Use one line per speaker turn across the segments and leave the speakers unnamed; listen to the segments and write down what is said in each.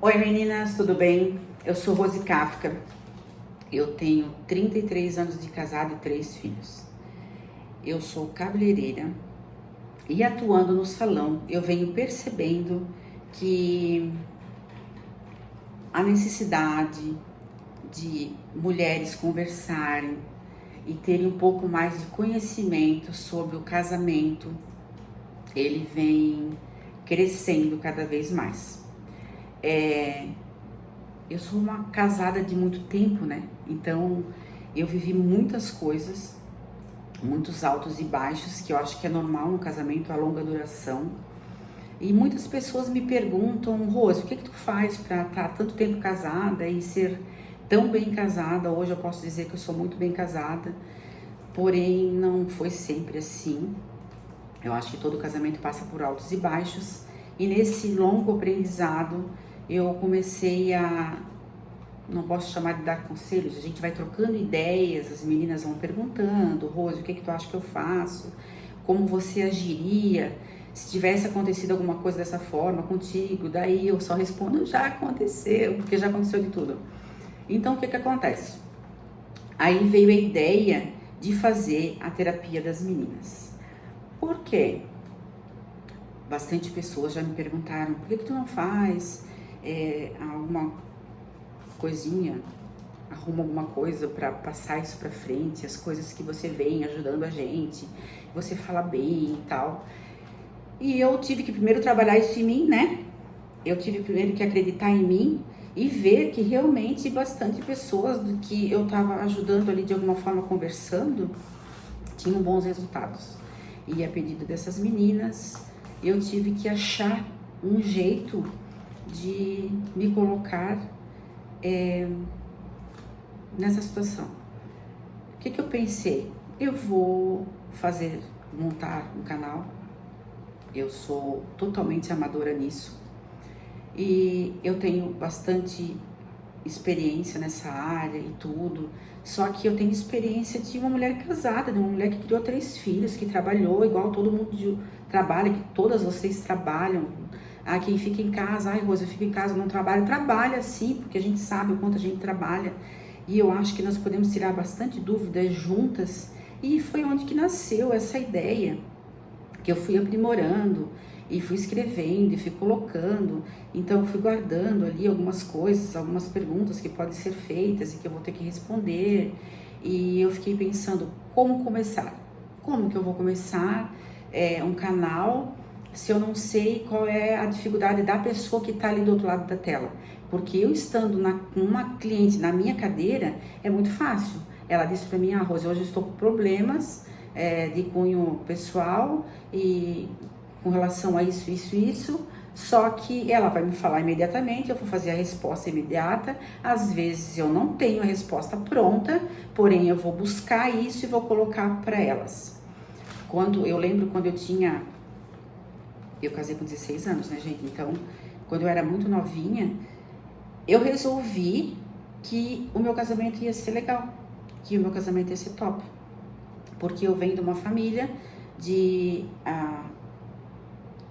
Oi meninas, tudo bem? Eu sou Rose Kafka, eu tenho 33 anos de casada e 3 filhos. Eu sou cabeleireira e atuando no salão eu venho percebendo que a necessidade de mulheres conversarem e terem um pouco mais de conhecimento sobre o casamento, ele vem crescendo cada vez mais. Eu sou uma casada de muito tempo, né? Então eu vivi muitas coisas, muitos altos e baixos, que eu acho que é normal no casamento, a longa duração. E muitas pessoas me perguntam, Rose, o que tu faz para estar tanto tempo casada e ser tão bem casada? Hoje eu posso dizer que eu sou muito bem casada, porém não foi sempre assim. Eu acho que todo casamento passa por altos e baixos. E nesse longo aprendizado, eu comecei a, não posso chamar de dar conselhos, a gente vai trocando ideias, as meninas vão perguntando, Rose, o que tu acha que eu faço? Como você agiria se tivesse acontecido alguma coisa dessa forma contigo? Daí eu só respondo, já aconteceu, porque já aconteceu de tudo. Então o que acontece? Aí veio a ideia de fazer a terapia das meninas. Por quê? Bastante pessoas já me perguntaram, por que tu não faz alguma coisinha, arruma alguma coisa para passar isso para frente, as coisas que você vem ajudando a gente, você fala bem e tal. E eu tive que primeiro trabalhar isso em mim, né? Eu tive primeiro que acreditar em mim e ver que realmente bastante pessoas do que eu estava ajudando ali de alguma forma conversando tinham bons resultados. E a pedido dessas meninas, eu tive que achar um jeito de me colocar nessa situação. O que eu pensei? Eu vou montar um canal. Eu sou totalmente amadora nisso e eu tenho bastante experiência nessa área e tudo, só que eu tenho experiência de uma mulher casada, de uma mulher que criou 3 filhos, que trabalhou igual todo mundo trabalha, que todas vocês trabalham. Ah, quem fica em casa, ai Rosa, eu fico em casa, não trabalho. Trabalha sim, porque a gente sabe o quanto a gente trabalha. E eu acho que nós podemos tirar bastante dúvidas juntas. E foi onde que nasceu essa ideia, que eu fui aprimorando e fui escrevendo e fui colocando. Então eu fui guardando ali algumas coisas, algumas perguntas que podem ser feitas e que eu vou ter que responder. E eu fiquei pensando, como começar? Como que eu vou começar um canal se eu não sei qual é a dificuldade da pessoa que está ali do outro lado da tela? Porque eu estando com uma cliente na minha cadeira, é muito fácil. Ela disse para mim, Rose, hoje eu estou com problemas de cunho pessoal e com relação a isso, só que ela vai me falar imediatamente, eu vou fazer a resposta imediata. Às vezes eu não tenho a resposta pronta, porém eu vou buscar isso e vou colocar para elas. Eu lembro quando eu casei com 16 anos, né, gente? Então, quando eu era muito novinha, eu resolvi que o meu casamento ia ser legal, que o meu casamento ia ser top. Porque eu venho de uma família de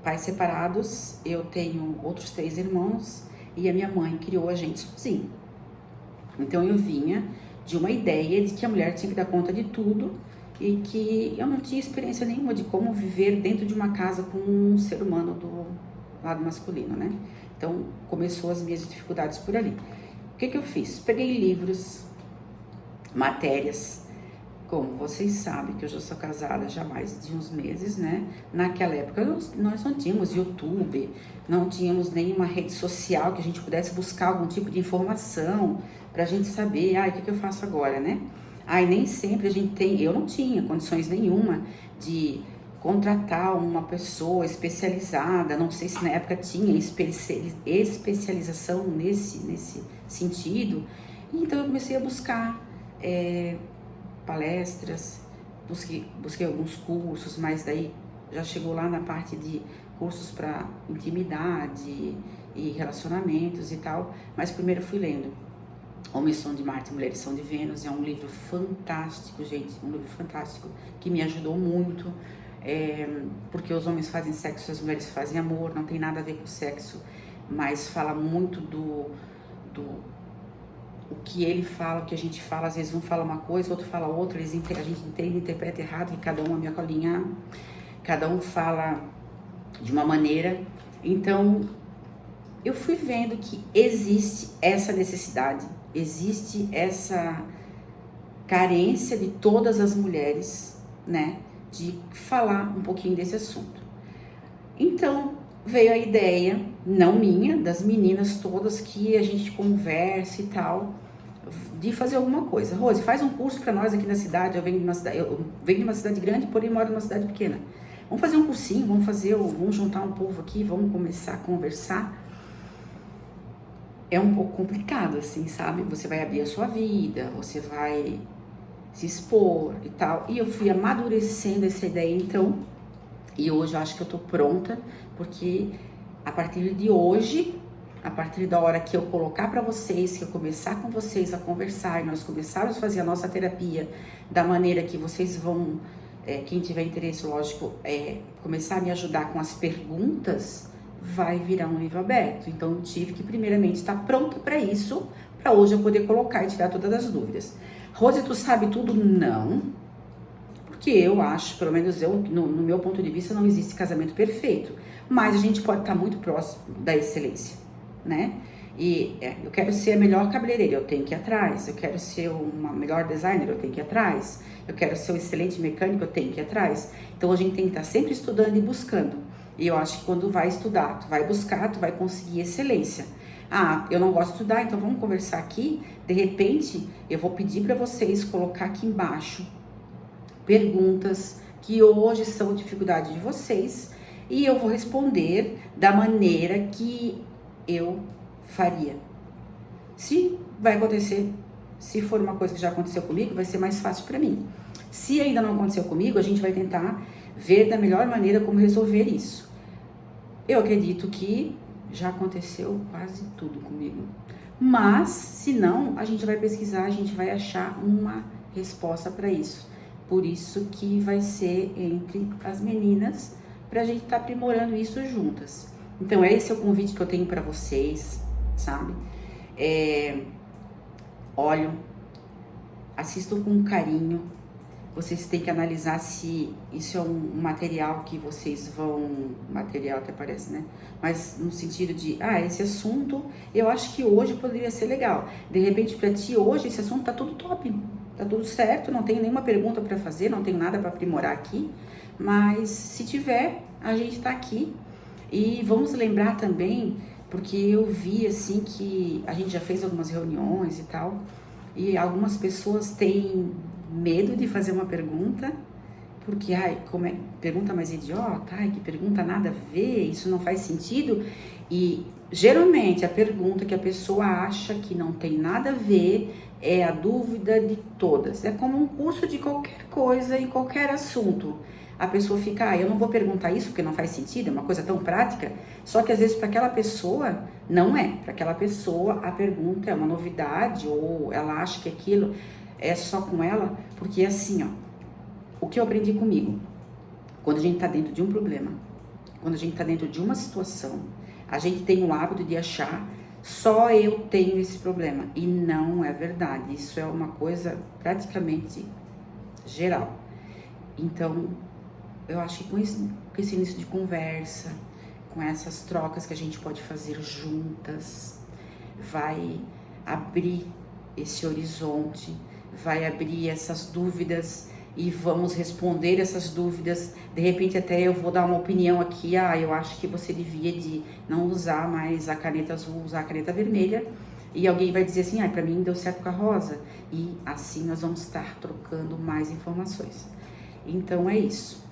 pais separados, eu tenho outros 3 irmãos e a minha mãe criou a gente sozinha. Então eu vinha de uma ideia de que a mulher tinha que dar conta de tudo e que eu não tinha experiência nenhuma de como viver dentro de uma casa com um ser humano do lado masculino, né? Então começou as minhas dificuldades por ali. O que eu fiz? Peguei livros, matérias. Como vocês sabem que eu já sou casada já há mais de uns meses, né? Naquela época nós não tínhamos YouTube, não tínhamos nenhuma rede social que a gente pudesse buscar algum tipo de informação pra gente saber, o que eu faço agora, né? E nem sempre a gente tem, eu não tinha condições nenhuma de contratar uma pessoa especializada, não sei se na época tinha especialização nesse sentido. Então eu comecei a buscar palestras, busquei alguns cursos, mas daí já chegou lá na parte de cursos para intimidade e relacionamentos e tal, mas primeiro fui lendo Homens são de Marte, Mulheres são de Vênus. É um livro fantástico, gente, um livro fantástico que me ajudou muito, porque os homens fazem sexo, as mulheres fazem amor, não tem nada a ver com sexo. mas fala muito do o que ele fala, o que a gente fala. Às vezes um fala uma coisa, outro fala outra, a gente entende, interpreta errado, que cada um é minha colinha, cada um fala de uma maneira. Então, eu fui vendo que existe essa necessidade, existe essa carência de todas as mulheres, né, de falar um pouquinho desse assunto. Então, veio a ideia, não minha, das meninas todas, que a gente conversa e tal, de fazer alguma coisa. Rose, faz um curso para nós aqui na cidade. Eu venho de uma cidade grande, porém moro numa cidade pequena. Vamos fazer um cursinho, vamos juntar um povo aqui, vamos começar a conversar. É um pouco complicado, assim, sabe? Você vai abrir a sua vida, você vai se expor e tal. E eu fui amadurecendo essa ideia, então, e hoje eu acho que eu tô pronta, porque a partir de hoje, a partir da hora que eu colocar para vocês, que eu começar com vocês a conversar e nós começarmos a fazer a nossa terapia da maneira que vocês vão, quem tiver interesse, lógico, começar a me ajudar com as perguntas, vai virar um livro aberto. Então eu tive que primeiramente estar pronta para isso, para hoje eu poder colocar e tirar todas as dúvidas. Rose, tu sabe tudo? Não. Porque eu acho, pelo menos eu, no meu ponto de vista, não existe casamento perfeito. Mas a gente pode estar muito próximo da excelência, né? E eu quero ser a melhor cabeleireira, eu tenho que ir atrás. Eu quero ser uma melhor designer, eu tenho que ir atrás. Eu quero ser um excelente mecânico, eu tenho que ir atrás. Então a gente tem que estar sempre estudando e buscando. E eu acho que quando vai estudar, tu vai buscar, tu vai conseguir excelência. Ah, eu não gosto de estudar, então vamos conversar aqui. De repente, eu vou pedir para vocês colocar aqui embaixo perguntas que hoje são dificuldade de vocês e eu vou responder da maneira que eu faria. Se vai acontecer, se for uma coisa que já aconteceu comigo, vai ser mais fácil para mim. Se ainda não aconteceu comigo, a gente vai tentar ver da melhor maneira como resolver isso. Eu acredito que já aconteceu quase tudo comigo. Mas, se não, a gente vai pesquisar, a gente vai achar uma resposta para isso. Por isso que vai ser entre as meninas, para a gente estar aprimorando isso juntas. Então, esse é o convite que eu tenho para vocês, sabe? Olhem, assistam com carinho. Vocês têm que analisar se isso é um material que vocês vão... Material até parece, né? Mas no sentido de, esse assunto, eu acho que hoje poderia ser legal. De repente, para ti, hoje, esse assunto tá tudo top. Tá tudo certo, não tenho nenhuma pergunta para fazer, não tenho nada para aprimorar aqui. Mas se tiver, a gente tá aqui. E vamos lembrar também, porque eu vi, assim, que a gente já fez algumas reuniões e tal. E algumas pessoas têm medo de fazer uma pergunta, porque, como é pergunta mais idiota, que pergunta nada a ver, isso não faz sentido. E geralmente a pergunta que a pessoa acha que não tem nada a ver é a dúvida de todas. É como um curso de qualquer coisa, em qualquer assunto. A pessoa fica, eu não vou perguntar isso porque não faz sentido, é uma coisa tão prática. Só que às vezes para aquela pessoa não é. Para aquela pessoa a pergunta é uma novidade, ou ela acha que aquilo é só com ela, porque assim, o que eu aprendi comigo, quando a gente tá dentro de um problema, quando a gente tá dentro de uma situação, a gente tem o hábito de achar, só eu tenho esse problema, e não é verdade, isso é uma coisa praticamente geral. Então, eu acho que com esse início de conversa, com essas trocas que a gente pode fazer juntas, vai abrir esse horizonte, vai abrir essas dúvidas e vamos responder essas dúvidas. De repente até eu vou dar uma opinião aqui, eu acho que você devia de não usar mais a caneta azul, usar a caneta vermelha, e alguém vai dizer assim, para mim deu certo com a rosa, e assim nós vamos estar trocando mais informações. Então é isso,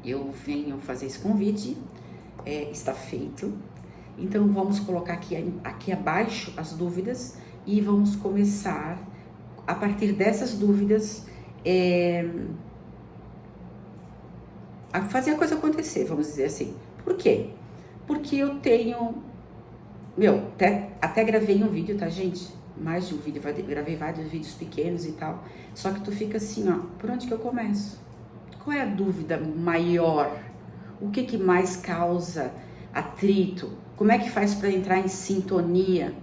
eu venho fazer esse convite, está feito. Então vamos colocar aqui abaixo as dúvidas e vamos começar a partir dessas dúvidas a fazer a coisa acontecer, vamos dizer assim. Por quê? Porque eu tenho, até gravei um vídeo, tá, gente? Mais de um vídeo, gravei vários vídeos pequenos e tal. Só que tu fica assim, por onde que eu começo? Qual é a dúvida maior? O que mais causa atrito? Como é que faz para entrar em sintonia?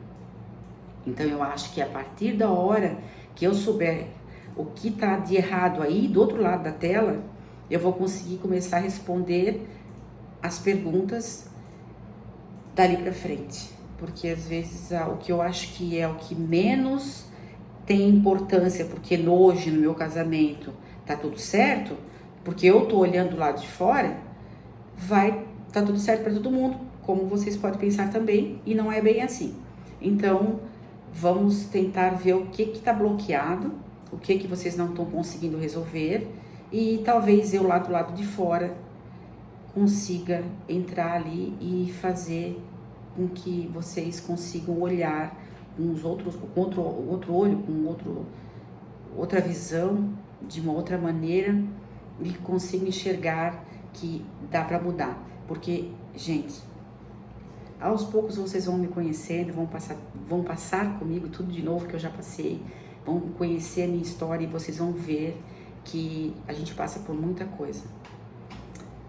Então eu acho que a partir da hora que eu souber o que tá de errado aí do outro lado da tela, eu vou conseguir começar a responder as perguntas dali para frente. Porque às vezes o que eu acho que é o que menos tem importância, porque hoje no meu casamento tá tudo certo, porque eu tô olhando do lado de fora, tá tudo certo para todo mundo, como vocês podem pensar também, e não é bem assim. Então, vamos tentar ver o que está bloqueado, o que vocês não estão conseguindo resolver, e talvez eu lá do lado de fora consiga entrar ali e fazer com que vocês consigam olhar com outro olho, com outra visão, de uma outra maneira, e consigam enxergar que dá para mudar. Porque, gente, aos poucos vocês vão me conhecendo, vão passar comigo tudo de novo que eu já passei, vão conhecer a minha história e vocês vão ver que a gente passa por muita coisa.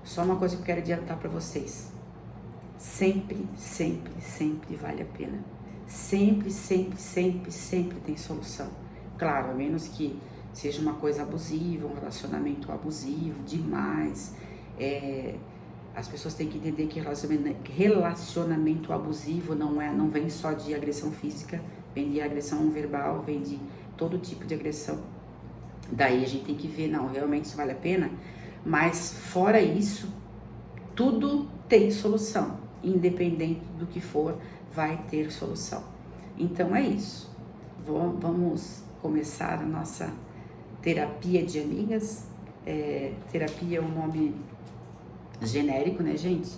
Só uma coisa que eu quero adiantar para vocês: sempre, sempre, sempre vale a pena. Sempre, sempre, sempre, sempre tem solução. Claro, a menos que seja uma coisa abusiva, um relacionamento abusivo demais. As pessoas têm que entender que relacionamento abusivo não vem só de agressão física, vem de agressão verbal, vem de todo tipo de agressão. Daí a gente tem que ver, não, realmente isso vale a pena. Mas fora isso, tudo tem solução. Independente do que for, vai ter solução. Então é isso. Vamos começar a nossa terapia de amigas. Terapia é um nome genérico, né, gente?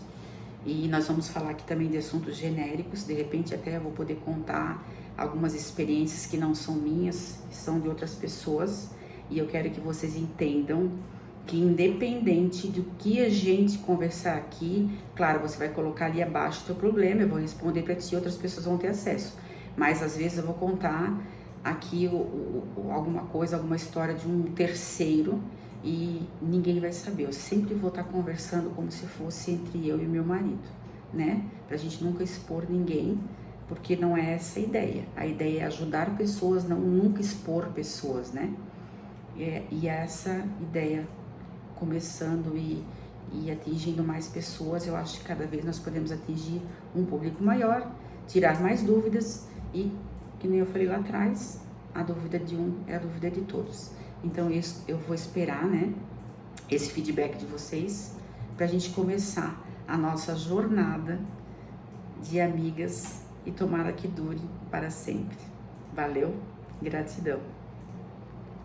E nós vamos falar aqui também de assuntos genéricos. De repente até eu vou poder contar algumas experiências que não são minhas, que são de outras pessoas. E eu quero que vocês entendam que independente do que a gente conversar aqui, claro, você vai colocar ali abaixo o teu problema, eu vou responder para ti, outras pessoas vão ter acesso. Mas às vezes eu vou contar aqui alguma coisa, alguma história de um terceiro e ninguém vai saber. Eu sempre vou estar conversando como se fosse entre eu e meu marido, né? Pra gente nunca expor ninguém, porque não é essa a ideia. A ideia é ajudar pessoas, não nunca expor pessoas, né? E essa ideia começando e atingindo mais pessoas, eu acho que cada vez nós podemos atingir um público maior, tirar mais dúvidas e, que nem eu falei lá atrás, a dúvida de um é a dúvida de todos. Então isso eu vou esperar, né, esse feedback de vocês pra gente começar a nossa jornada de amigas e tomara que dure para sempre. Valeu, gratidão.